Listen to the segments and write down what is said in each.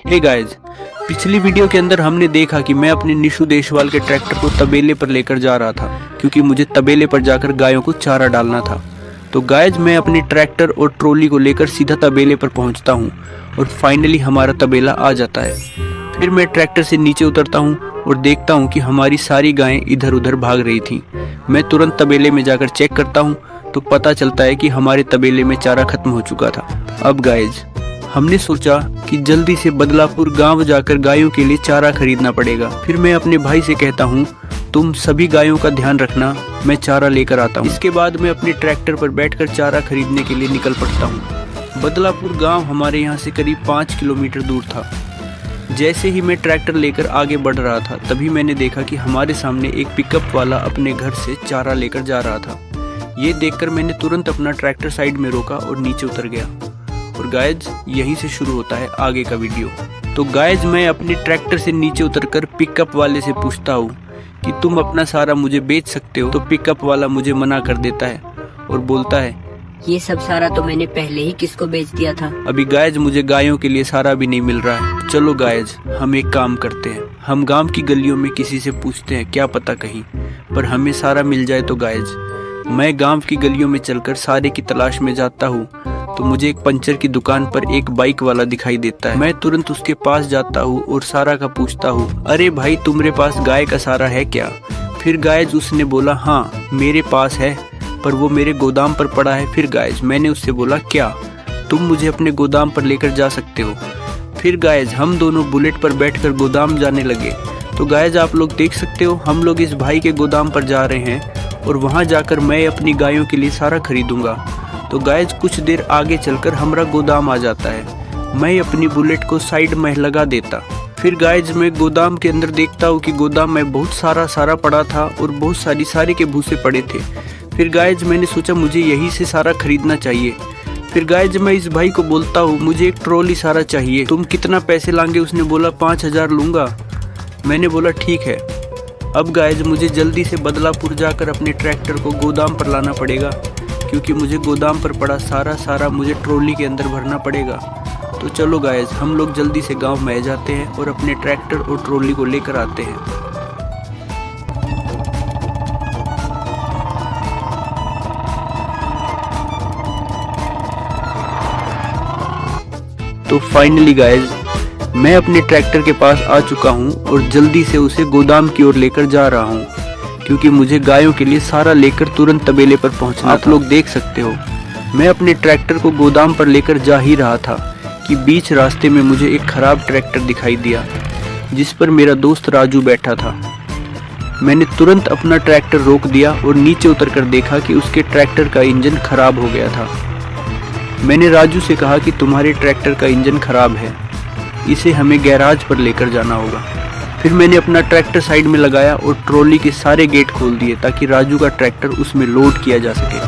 Hey guys, पिछली video के अंदर हमने देखा कि मैं अपने निशु देशवाल के ट्रैक्टर को तबेले पर लेकर जा रहा था क्योंकि मुझे तबेले पर जाकर गायों को चारा डालना था। तो गाइस, मैं अपने ट्रैक्टर और ट्रॉली को लेकर सीधा तबेले पर पहुंचता हूं और फाइनली हमारा तबेला आ जाता है। फिर मैं ट्रैक्टर से नीचे उतरता हूं और देखता हूं कि हमारी सारी गायें इधर उधर भाग रही थी। मैं तुरंत तबेले में जाकर चेक करता हूं तो पता चलता है कि हमारे तबेले में चारा खत्म हो चुका था। अब गाइस, हमने सोचा कि जल्दी से बदलापुर गांव जाकर गायों के लिए चारा खरीदना पड़ेगा। फिर मैं अपने भाई से कहता हूं, तुम सभी गायों का ध्यान रखना, मैं चारा लेकर आता हूं। इसके बाद मैं अपने ट्रैक्टर पर बैठकर चारा खरीदने के लिए निकल पड़ता हूं। बदलापुर गांव हमारे यहाँ से करीब 5 किलोमीटर दूर था। जैसे ही मैं ट्रैक्टर लेकर आगे बढ़ रहा था तभी मैंने देखा कि हमारे सामने एक पिकअप वाला अपने घर से चारा लेकर जा रहा था। ये देखकर मैंने तुरंत अपना ट्रैक्टर साइड में रोका और नीचे उतर गया। और गाइज, यहीं से शुरू होता है आगे का वीडियो। तो गाइज, मैं अपने ट्रैक्टर से नीचे उतरकर पिकअप वाले से पूछता हूँ कि तुम अपना सारा मुझे बेच सकते हो। तो पिकअप वाला मुझे मना कर देता है और बोलता है, ये सब सारा तो मैंने पहले ही किसको बेच दिया था। अभी गाइज मुझे गायों के लिए सारा भी नहीं मिल रहा है। चलो गाइज, हम एक काम करते हैं, हम गांव की गलियों में किसी से पूछते हैं, क्या पता कहीं पर हमें सारा मिल जाए। तो गाइज, मैं गांव की गलियों में चलकर सारे की तलाश में जाता हूँ तो मुझे एक पंचर की दुकान पर एक बाइक वाला दिखाई देता है। मैं तुरंत उसके पास जाता हूँ और सारा का पूछता हूँ, अरे भाई, तुम्हारे पास गाय का सारा है क्या? फिर गाइज उसने बोला, हाँ मेरे पास है, पर वो मेरे गोदाम पर पड़ा है। फिर गाइज मैंने उससे बोला, क्या तुम मुझे अपने गोदाम पर लेकर जा सकते हो? फिर गाइज हम दोनों बुलेट पर बैठकर गोदाम जाने लगे। तो गाइज आप लोग देख सकते हो, हम लोग इस भाई के गोदाम पर जा रहे हैं और वहाँ जाकर मैं अपनी गायों के लिए सारा खरीदूंगा। तो गाइज कुछ देर आगे चलकर हमारा गोदाम आ जाता है। मैं अपनी बुलेट को साइड में लगा देता। फिर गाइज मैं गोदाम के अंदर देखता हूँ कि गोदाम में बहुत सारा पड़ा था और बहुत सारे के भूसे पड़े थे। फिर गाइज मैंने सोचा मुझे यही से सारा खरीदना चाहिए। फिर गाइज मैं इस भाई को बोलता हूँ, मुझे एक ट्रॉली सारा चाहिए, तुम कितना पैसे लांगे? उसने बोला 5000 लूँगा। मैंने बोला ठीक है। अब गाइज मुझे जल्दी से बदलापुर जाकर अपने ट्रैक्टर को गोदाम पर लाना पड़ेगा क्योंकि मुझे गोदाम पर पड़ा सारा मुझे ट्रॉली के अंदर भरना पड़ेगा। तो चलो गाइज, हम लोग जल्दी से गांव में जाते हैं और अपने ट्रैक्टर और ट्रॉली को लेकर आते हैं। तो फाइनली गाइज मैं अपने ट्रैक्टर के पास आ चुका हूं और जल्दी से उसे गोदाम की ओर लेकर जा रहा हूं क्योंकि मुझे गायों के लिए सारा लेकर तुरंत तबेले पर पहुंचना। आप लोग देख सकते हो, मैं अपने ट्रैक्टर को गोदाम पर लेकर जा ही रहा था कि बीच रास्ते में मुझे एक खराब ट्रैक्टर दिखाई दिया जिस पर मेरा दोस्त राजू बैठा था। मैंने तुरंत अपना ट्रैक्टर रोक दिया और नीचे उतरकर देखा कि उसके ट्रैक्टर का इंजन खराब हो गया था। मैंने राजू से कहा कि तुम्हारे ट्रैक्टर का इंजन खराब है, इसे हमें गैराज पर लेकर जाना होगा। फिर मैंने अपना ट्रैक्टर साइड में लगाया और ट्रॉली के सारे गेट खोल दिए ताकि राजू का ट्रैक्टर उसमें लोड किया जा सके।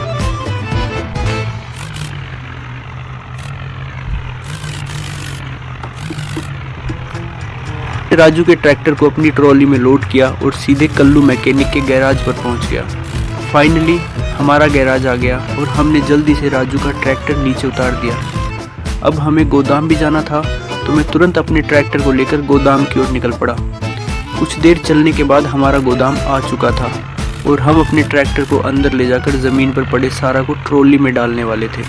राजू के ट्रैक्टर को अपनी ट्रॉली में लोड किया और सीधे कल्लू मैकेनिक के गैराज पर पहुंच गया। फाइनली हमारा गैराज आ गया और हमने जल्दी से राजू का ट्रैक्टर नीचे उतार दिया। अब हमें गोदाम भी जाना था तो मैं तुरंत अपने ट्रैक्टर को लेकर गोदाम की ओर निकल पड़ा। कुछ देर चलने के बाद हमारा गोदाम आ चुका था और हम अपने ट्रैक्टर को अंदर ले जाकर ज़मीन पर पड़े सारा को ट्रॉली में डालने वाले थे।